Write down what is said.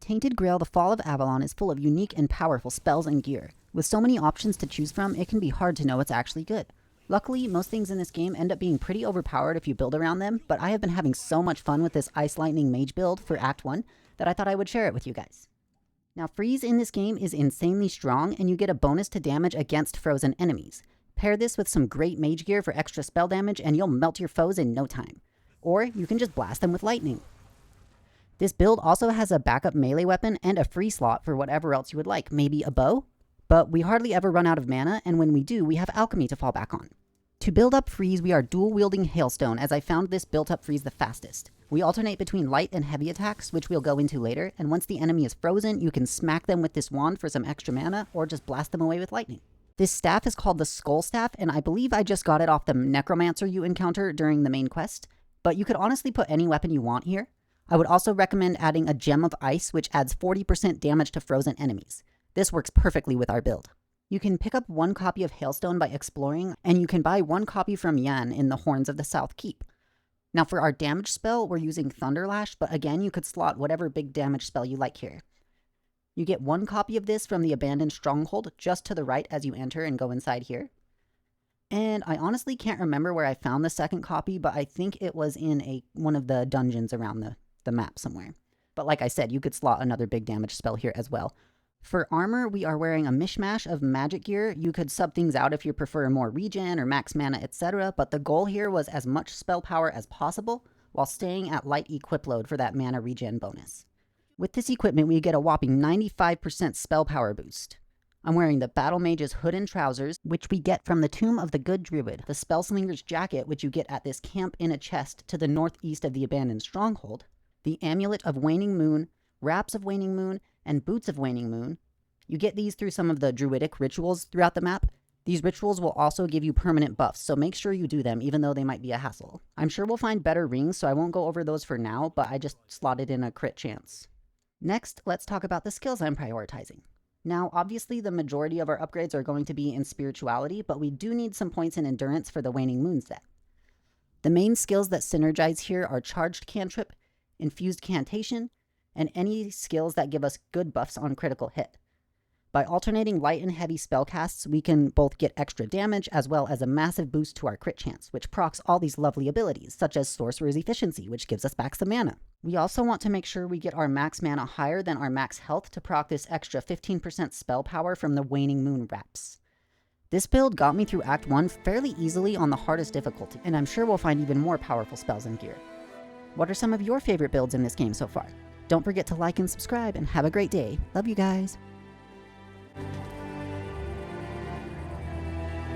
Tainted Grail: The Fall of Avalon is full of unique and powerful spells and gear. With so many options to choose from, it can be hard to know what's actually good. Luckily, most things in this game end up being pretty overpowered if you build around them, but I have been having so much fun with this Ice Lightning Mage build for Act 1 that I thought I would share it with you guys. Now, freeze in this game is insanely strong, and you get a bonus to damage against frozen enemies. Pair this with some great mage gear for extra spell damage, and you'll melt your foes in no time. Or you can just blast them with lightning. This build also has a backup melee weapon and a free slot for whatever else you would like, maybe a bow? But we hardly ever run out of mana, and when we do, we have alchemy to fall back on. To build up freeze, we are dual-wielding Hailstone, as I found this built-up freeze the fastest. We alternate between light and heavy attacks, which we'll go into later, and once the enemy is frozen, you can smack them with this wand for some extra mana, or just blast them away with lightning. This staff is called the Skull Staff, and I believe I just got it off the Necromancer you encounter during the main quest, but you could honestly put any weapon you want here. I would also recommend adding a Gem of Ice, which adds 40% damage to frozen enemies. This works perfectly with our build. You can pick up one copy of Hailstone by exploring, and you can buy one copy from Yan in the Horns of the South Keep. Now for our damage spell, we're using Thunderlash, but again, you could slot whatever big damage spell you like here. You get one copy of this from the Abandoned Stronghold just to the right as you enter and go inside here. And I honestly can't remember where I found the second copy, but I think it was in one of the dungeons around the map somewhere. But like I said, you could slot another big damage spell here as well. For armor, we are wearing a mishmash of magic gear. You could sub things out if you prefer more regen or max mana, etc. But the goal here was as much spell power as possible while staying at light equip load for that mana regen bonus. With this equipment, we get a whopping 95% spell power boost. I'm wearing the Battle Mage's hood and trousers, which we get from the Tomb of the Good Druid, the Spellslinger's jacket, which you get at this camp in a chest to the northeast of the Abandoned Stronghold, the Amulet of Waning Moon, Wraps of Waning Moon, and Boots of Waning Moon. You get these through some of the druidic rituals throughout the map. These rituals will also give you permanent buffs, so make sure you do them, even though they might be a hassle. I'm sure we'll find better rings, so I won't go over those for now, but I just slotted in a crit chance. Next, let's talk about the skills I'm prioritizing. Now, obviously, the majority of our upgrades are going to be in spirituality, but we do need some points in endurance for the Waning Moon set. The main skills that synergize here are Charged Cantrip, Infused Cantation, and any skills that give us good buffs on critical hit. By alternating light and heavy spellcasts, we can both get extra damage as well as a massive boost to our crit chance, which procs all these lovely abilities, such as Sorcerer's Efficiency, which gives us back some mana. We also want to make sure we get our max mana higher than our max health to proc this extra 15% spell power from the Waning Moon Wraps. This build got me through Act 1 fairly easily on the hardest difficulty, and I'm sure we'll find even more powerful spells and gear. What are some of your favorite builds in this game so far? Don't forget to like and subscribe, and have a great day. Love you guys.